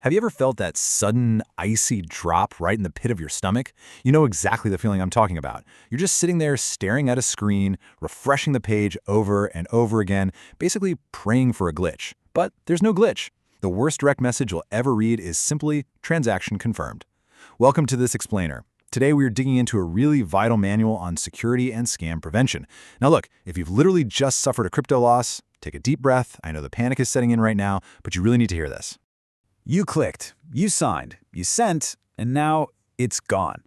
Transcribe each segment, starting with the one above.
Have you ever felt that sudden, icy drop right in the pit of your stomach? You know exactly the feeling I'm talking about. You're just sitting there staring at a screen, refreshing the page over and over again, basically praying for a glitch. But there's no glitch. The worst direct message you'll ever read is simply "transaction confirmed." Welcome to this explainer. Today we're digging into a really vital manual on security and scam prevention. Now look, if you've literally just suffered a crypto loss, take a deep breath. I know the panic is setting in right now, but you really need to hear this. You clicked, you signed, you sent, and now it's gone.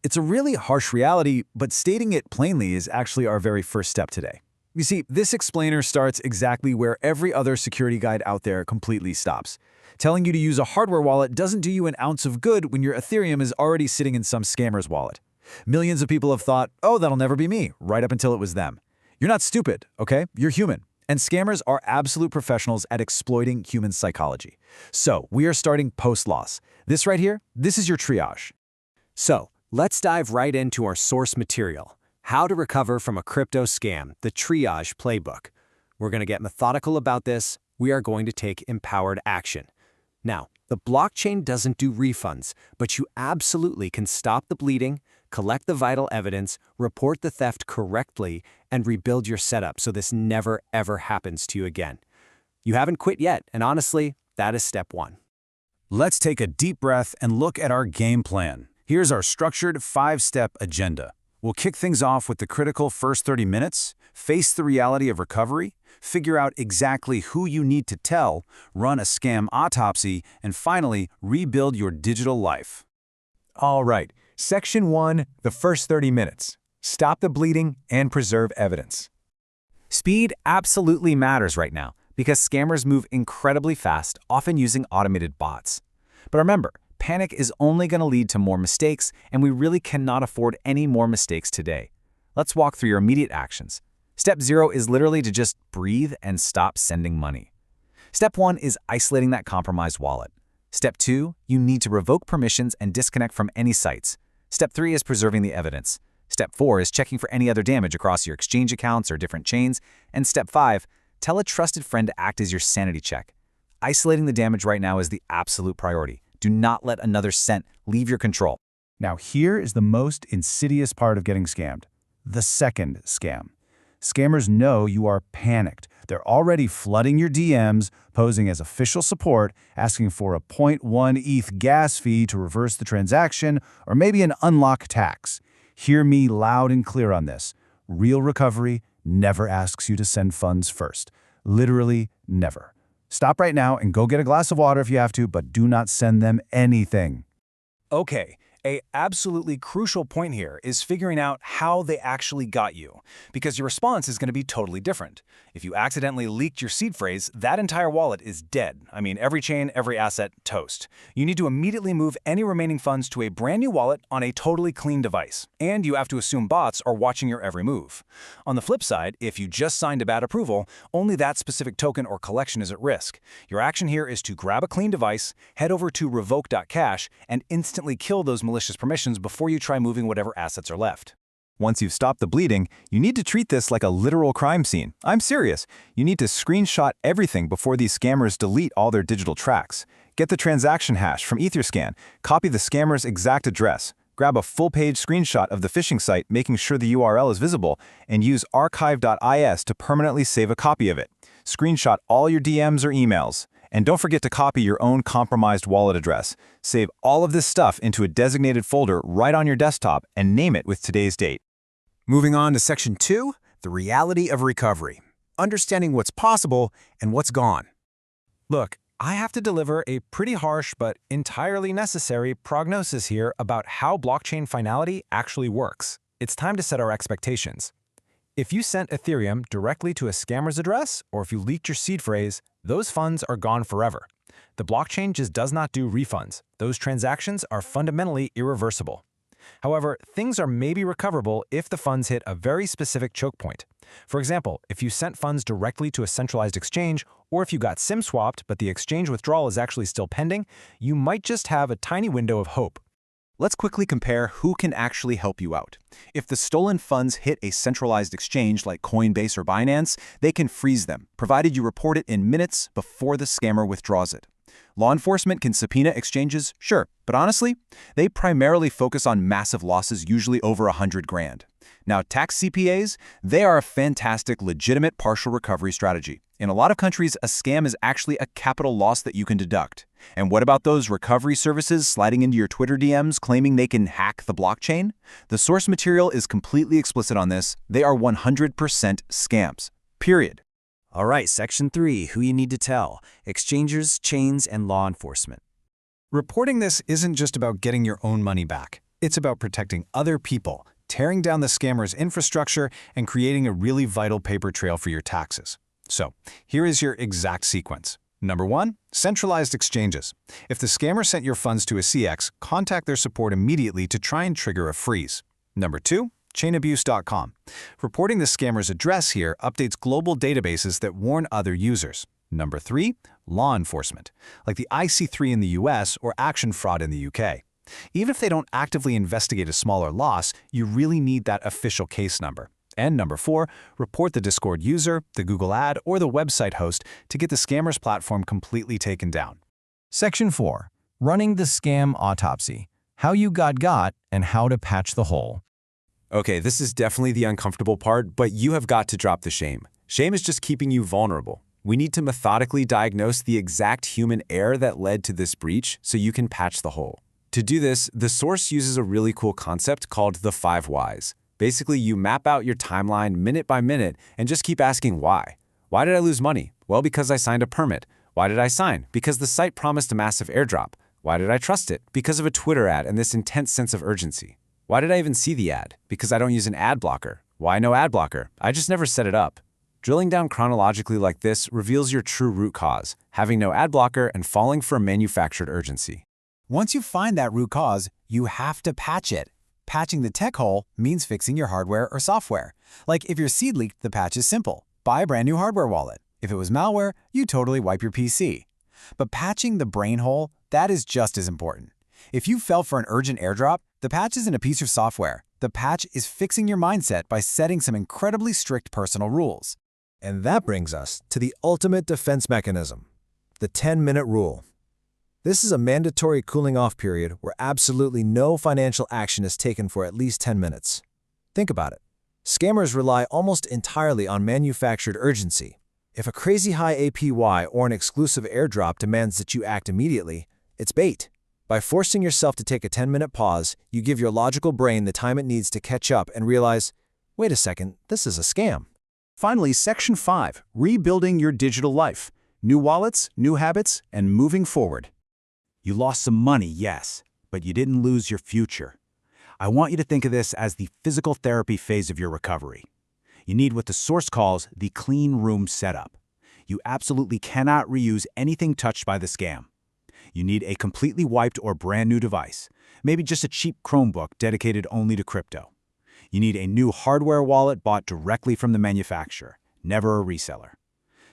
It's a really harsh reality, but stating it plainly is actually our very first step today. You see, this explainer starts exactly where every other security guide out there completely stops. Telling you to use a hardware wallet doesn't do you an ounce of good when your Ethereum is already sitting in some scammer's wallet. Millions of people have thought, oh, that'll never be me, right up until it was them. You're not stupid, okay? You're human. And scammers are absolute professionals at exploiting human psychology. So we are starting post-loss. This right here, this is your triage. So let's dive right into our source material, How to Recover from a Crypto Scam, the Triage Playbook. We're going to get methodical about this. We are going to take empowered action. Now, the blockchain doesn't do refunds, but you absolutely can stop the bleeding, collect the vital evidence, report the theft correctly, and rebuild your setup so this never ever happens to you again. You haven't quit yet, and honestly, that is step one. Let's take a deep breath and look at our game plan. Here's our structured 5-step agenda. We'll kick things off with the critical first 30 minutes, face the reality of recovery, figure out exactly who you need to tell, run a scam autopsy, and finally, rebuild your digital life. All right, Section 1, the first 30 minutes. Stop the bleeding and preserve evidence. Speed absolutely matters right now because scammers move incredibly fast, often using automated bots. But remember, panic is only going to lead to more mistakes, and we really cannot afford any more mistakes today. Let's walk through your immediate actions. Step 0 is literally to just breathe and stop sending money. Step 1 is isolating that compromised wallet. Step 2, you need to revoke permissions and disconnect from any sites. Step 3 is preserving the evidence. Step 4 is checking for any other damage across your exchange accounts or different chains. And Step 5, tell a trusted friend to act as your sanity check. Isolating the damage right now is the absolute priority. Do not let another cent leave your control. Now here is the most insidious part of getting scammed. The second scam. Scammers know you are panicked. They're already flooding your DMs, posing as official support, asking for a 0.1 ETH gas fee to reverse the transaction, or maybe an unlock tax. Hear me loud and clear on this. Real recovery never asks you to send funds first. Literally never. Stop right now and go get a glass of water if you have to, but do not send them anything. Okay, an absolutely crucial point here is figuring out how they actually got you, because your response is going to be totally different. If you accidentally leaked your seed phrase, that entire wallet is dead. I mean, every chain, every asset, toast. You need to immediately move any remaining funds to a brand new wallet on a totally clean device. And you have to assume bots are watching your every move. On the flip side, if you just signed a bad approval, only that specific token or collection is at risk. Your action here is to grab a clean device, head over to revoke.cash, and instantly kill those malicious permissions before you try moving whatever assets are left. Once you've stopped the bleeding, you need to treat this like a literal crime scene. I'm serious. You need to screenshot everything before these scammers delete all their digital tracks. Get the transaction hash from Etherscan, copy the scammer's exact address, grab a full-page screenshot of the phishing site, making sure the URL is visible, and use archive.is to permanently save a copy of it. Screenshot all your DMs or emails. And don't forget to copy your own compromised wallet address. Save all of this stuff into a designated folder right on your desktop and name it with today's date. Moving on to Section 2, the reality of recovery. Understanding what's possible and what's gone. Look, I have to deliver a pretty harsh but entirely necessary prognosis here about how blockchain finality actually works. It's time to set our expectations. If you sent Ethereum directly to a scammer's address, or if you leaked your seed phrase, those funds are gone forever. The blockchain just does not do refunds. Those transactions are fundamentally irreversible. However, things are maybe recoverable if the funds hit a very specific choke point. For example, if you sent funds directly to a centralized exchange, or if you got SIM swapped but the exchange withdrawal is actually still pending, you might just have a tiny window of hope. Let's quickly compare who can actually help you out. If the stolen funds hit a centralized exchange like Coinbase or Binance, they can freeze them, provided you report it in minutes before the scammer withdraws it. Law enforcement can subpoena exchanges, sure, but honestly, they primarily focus on massive losses, usually over 100 grand. Now, tax CPAs, they are a fantastic, legitimate partial recovery strategy. In a lot of countries, a scam is actually a capital loss that you can deduct. And what about those recovery services sliding into your Twitter DMs claiming they can hack the blockchain? The source material is completely explicit on this. They are 100% scams. Period. All right, Section 3, who you need to tell: exchangers, chains, and law enforcement. Reporting this isn't just about getting your own money back. It's about protecting other people, tearing down the scammer's infrastructure, and creating a really vital paper trail for your taxes. So, here is your exact sequence. Number 1, centralized exchanges. If the scammer sent your funds to a CX, contact their support immediately to try and trigger a freeze. Number 2, chainabuse.com. Reporting the scammer's address here updates global databases that warn other users. Number 3, law enforcement, like the IC3 in the US or Action Fraud in the UK. Even if they don't actively investigate a smaller loss, you really need that official case number. And number 4, report the Discord user, the Google ad, or the website host to get the scammer's platform completely taken down. Section 4. Running the scam autopsy. How you got and how to patch the hole. Okay, this is definitely the uncomfortable part, but you have got to drop the shame. Shame is just keeping you vulnerable. We need to methodically diagnose the exact human error that led to this breach so you can patch the hole. To do this, the source uses a really cool concept called the 5 whys. Basically, you map out your timeline minute by minute and just keep asking why. Why did I lose money? Well, because I signed a permit. Why did I sign? Because the site promised a massive airdrop. Why did I trust it? Because of a Twitter ad and this intense sense of urgency. Why did I even see the ad? Because I don't use an ad blocker. Why no ad blocker? I just never set it up. Drilling down chronologically like this reveals your true root cause, having no ad blocker and falling for a manufactured urgency. Once you find that root cause, you have to patch it. Patching the tech hole means fixing your hardware or software. Like if your seed leaked, the patch is simple. Buy a brand new hardware wallet. If it was malware, you totally wipe your PC. But patching the brain hole, that is just as important. If you fell for an urgent airdrop, the patch isn't a piece of software. The patch is fixing your mindset by setting some incredibly strict personal rules. And that brings us to the ultimate defense mechanism, the 10-minute rule. This is a mandatory cooling-off period where absolutely no financial action is taken for at least 10 minutes. Think about it. Scammers rely almost entirely on manufactured urgency. If a crazy high APY or an exclusive airdrop demands that you act immediately, it's bait. By forcing yourself to take a 10-minute pause, you give your logical brain the time it needs to catch up and realize, wait a second, this is a scam. Finally, Section 5. Rebuilding your digital life. New wallets, new habits, and moving forward. You lost some money, yes, but you didn't lose your future. I want you to think of this as the physical therapy phase of your recovery. You need what the source calls the clean room setup. You absolutely cannot reuse anything touched by the scam. You need a completely wiped or brand new device, maybe just a cheap Chromebook dedicated only to crypto. You need a new hardware wallet bought directly from the manufacturer, never a reseller.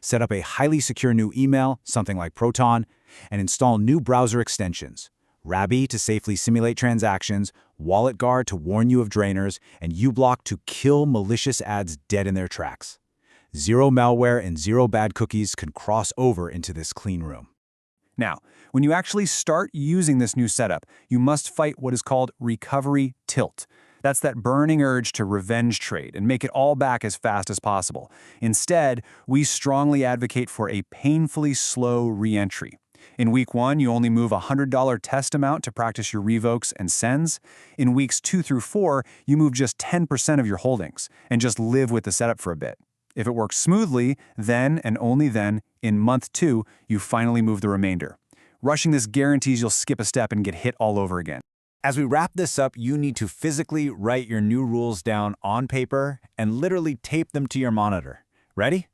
Set up a highly secure new email, something like Proton, and install new browser extensions. Rabby to safely simulate transactions, Wallet Guard to warn you of drainers, and uBlock to kill malicious ads dead in their tracks. Zero malware and zero bad cookies can cross over into this clean room. Now, when you actually start using this new setup, you must fight what is called recovery tilt. That's that burning urge to revenge trade and make it all back as fast as possible. Instead, we strongly advocate for a painfully slow re-entry. In week 1, you only move a $100 test amount to practice your revokes and sends. In weeks 2 through 4, you move just 10% of your holdings and just live with the setup for a bit. If it works smoothly, then and only then, in month 2, you finally move the remainder. Rushing this guarantees you'll skip a step and get hit all over again. As we wrap this up, you need to physically write your new rules down on paper and literally tape them to your monitor. Ready?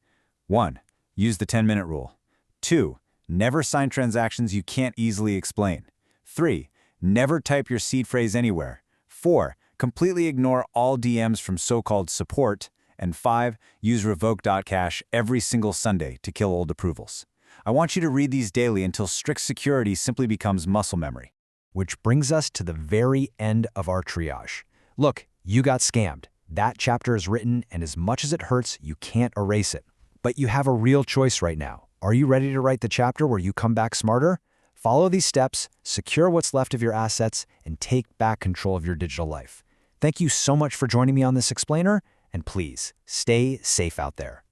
1. Use the 10-minute rule. 2. Never sign transactions you can't easily explain. 3. Never type your seed phrase anywhere. 4. Completely ignore all DMs from so-called support. And 5. Use revoke.cash every single Sunday to kill old approvals. I want you to read these daily until strict security simply becomes muscle memory. Which brings us to the very end of our triage. Look, you got scammed. That chapter is written, and as much as it hurts, you can't erase it. But you have a real choice right now. Are you ready to write the chapter where you come back smarter? Follow these steps, secure what's left of your assets, and take back control of your digital life. Thank you so much for joining me on this explainer, and please, stay safe out there.